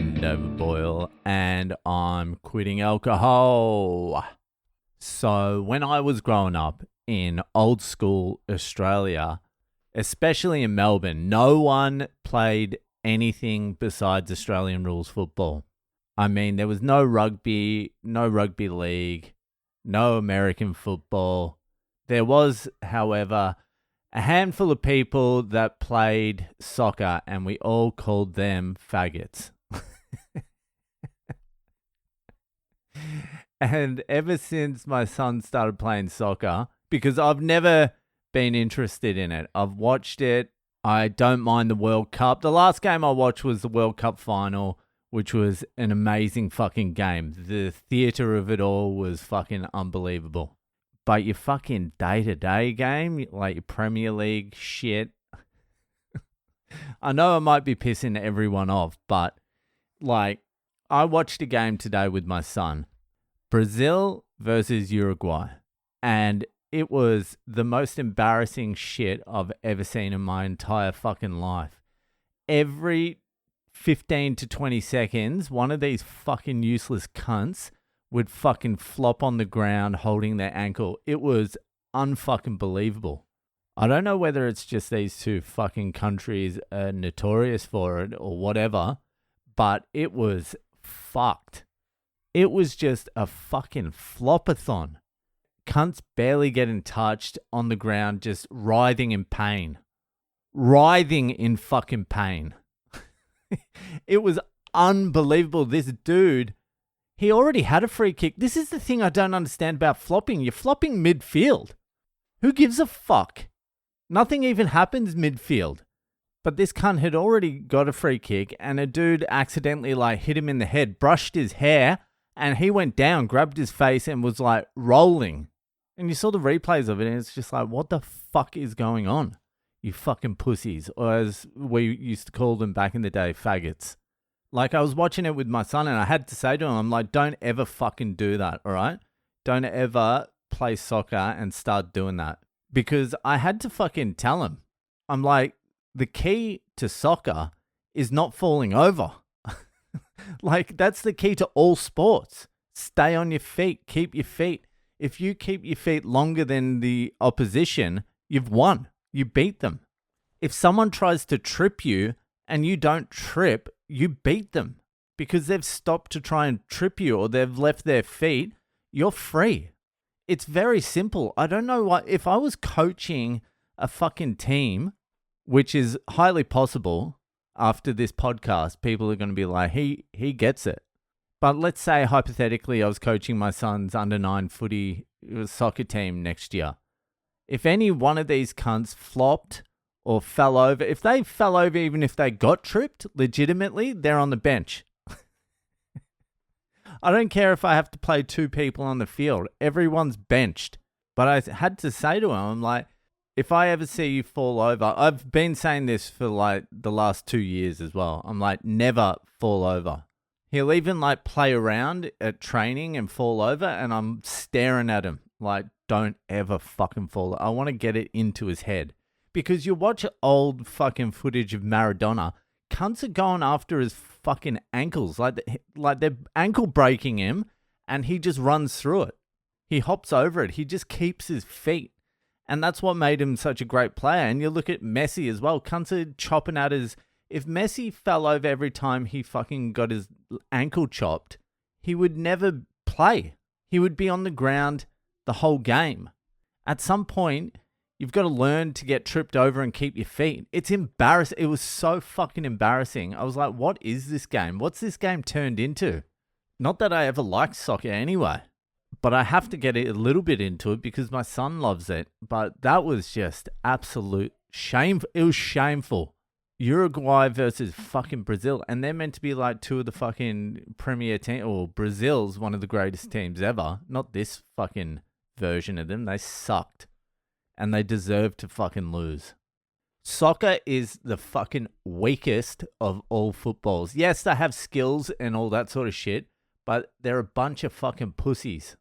Bend Over Boyle, and I'm quitting alcohol. So when I was growing up in old school Australia, especially in Melbourne, no one played anything besides Australian rules football. I mean, there was no rugby league, no American football. There was, however, a handful of people that played soccer, and we all called them faggots. And ever since my son started playing soccer, because I've never been interested in it, I've watched it. I don't mind the World Cup. The last game I watched was the World Cup final, which was an amazing fucking game. The theater of it all was fucking unbelievable. But your fucking day-to-day game, like your Premier League shit, I know I might be pissing everyone off, but like, I watched a game today with my son. Brazil versus Uruguay. And it was the most embarrassing shit I've ever seen in my entire fucking life. Every 15 to 20 seconds, one of these fucking useless cunts would fucking flop on the ground holding their ankle. It was unfucking believable. I don't know whether it's just these two fucking countries are notorious for it or whatever, but it was fucked. It was just a fucking flopathon. Cunts barely getting touched on the ground, just writhing in pain. Writhing in fucking pain. It was unbelievable. This dude, he already had a free kick. This is the thing I don't understand about flopping. You're flopping midfield. Who gives a fuck? Nothing even happens midfield. But this cunt had already got a free kick, and a dude accidentally hit him in the head, brushed his hair, and he went down, grabbed his face, and was rolling. And you saw the replays of it, and it's just what the fuck is going on? You fucking pussies, or as we used to call them back in the day, faggots. I was watching it with my son, and I had to say to him, I'm don't ever fucking do that, all right? Don't ever play soccer and start doing that. Because I had to fucking tell him. I'm the key to soccer is not falling over. That's the key to all sports. Stay on your feet. Keep your feet. If you keep your feet longer than the opposition, you've won. You beat them. If someone tries to trip you and you don't trip, you beat them. Because they've stopped to try and trip you or they've left their feet, you're free. It's very simple. I don't know what, if I was coaching a fucking team, which is highly possible after this podcast, people are going to be he gets it. But let's say hypothetically I was coaching my son's under-9 footy soccer team next year. If any one of these cunts flopped or fell over, if they fell over even if they got tripped, legitimately, they're on the bench. I don't care if I have to play two people on the field. Everyone's benched. But I had to say to him, I'm if I ever see you fall over, I've been saying this for the last 2 years as well. I'm never fall over. He'll even play around at training and fall over, and I'm staring at him don't ever fucking fall. I want to get it into his head. Because you watch old fucking footage of Maradona, cunts are going after his fucking ankles. They're ankle breaking him, and he just runs through it. He hops over it. He just keeps his feet. And that's what made him such a great player. And you look at Messi as well. Cunts are chopping at his... If Messi fell over every time he fucking got his ankle chopped, he would never play. He would be on the ground the whole game. At some point, you've got to learn to get tripped over and keep your feet. It's embarrassing. It was so fucking embarrassing. I was what is this game? What's this game turned into? Not that I ever liked soccer anyway. But I have to get a little bit into it because my son loves it. But that was just absolute shame. It was shameful. Uruguay versus fucking Brazil. And they're meant to be two of the fucking premier teams. Or Brazil's one of the greatest teams ever. Not this fucking version of them. They sucked. And they deserve to fucking lose. Soccer is the fucking weakest of all footballs. Yes, they have skills and all that sort of shit. But they're a bunch of fucking pussies.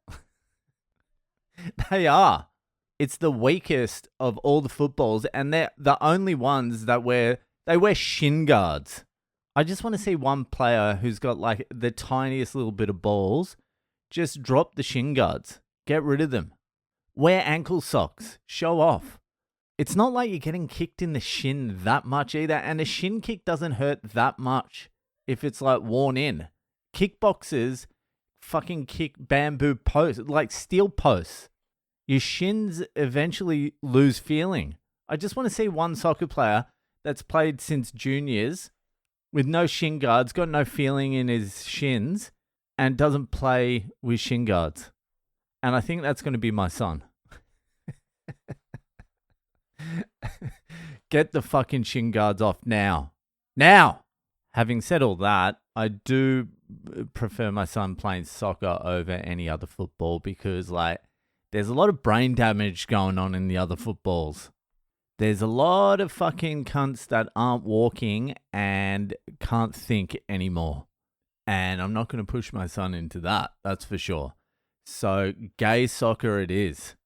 They are. It's the weakest of all the footballs, and they're the only ones that wear shin guards. I just want to see one player who's got like the tiniest little bit of balls just drop the shin guards. Get rid of them. Wear ankle socks. Show off. It's not like you're getting kicked in the shin that much either. And a shin kick doesn't hurt that much if it's like worn in. Kickboxers fucking kick bamboo posts, like steel posts. Your shins eventually lose feeling. I just want to see one soccer player that's played since juniors with no shin guards, got no feeling in his shins, and doesn't play with shin guards. And I think that's going to be my son. Get the fucking shin guards off now. Now! Having said all that, I do prefer my son playing soccer over any other football because, like, there's a lot of brain damage going on in the other footballs. There's a lot of fucking cunts that aren't walking and can't think anymore. And I'm not going to push my son into that, that's for sure. So, gay soccer it is.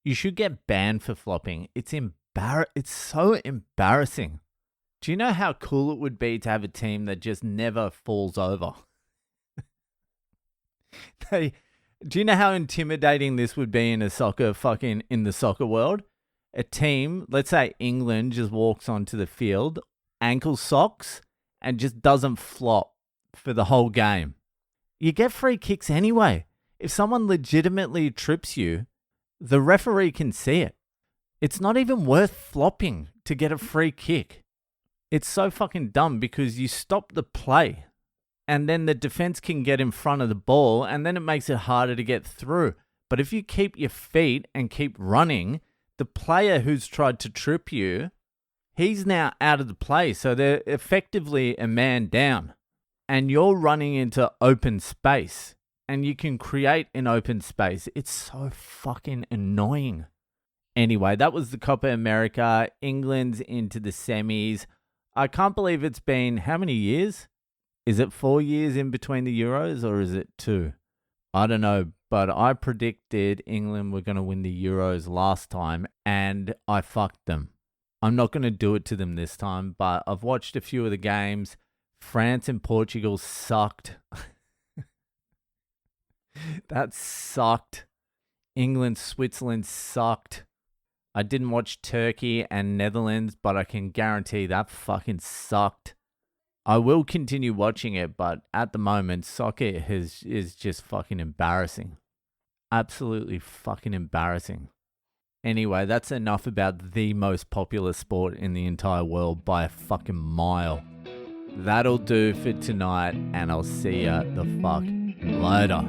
You should get banned for flopping. It's so embarrassing. Do you know how cool it would be to have a team that just never falls over? Do you know how intimidating this would be in the soccer world? A team, let's say England, just walks onto the field, ankle socks, and just doesn't flop for the whole game. You get free kicks anyway. If someone legitimately trips you, the referee can see it. It's not even worth flopping to get a free kick. It's so fucking dumb because you stop the play and then the defense can get in front of the ball and then it makes it harder to get through. But if you keep your feet and keep running, the player who's tried to trip you, he's now out of the play. So they're effectively a man down and you're running into open space and you can create an open space. It's so fucking annoying. Anyway, that was the Copa America. England's into the semis. I can't believe it's been how many years? Is it 4 years in between the Euros or is it 2? I don't know, but I predicted England were going to win the Euros last time and I fucked them. I'm not going to do it to them this time, but I've watched a few of the games. France and Portugal sucked. That sucked. England, Switzerland sucked. I didn't watch Turkey and Netherlands, but I can guarantee that fucking sucked. I will continue watching it, but at the moment, soccer is just fucking embarrassing. Absolutely fucking embarrassing. Anyway, that's enough about the most popular sport in the entire world by a fucking mile. That'll do for tonight, and I'll see ya the fuck later.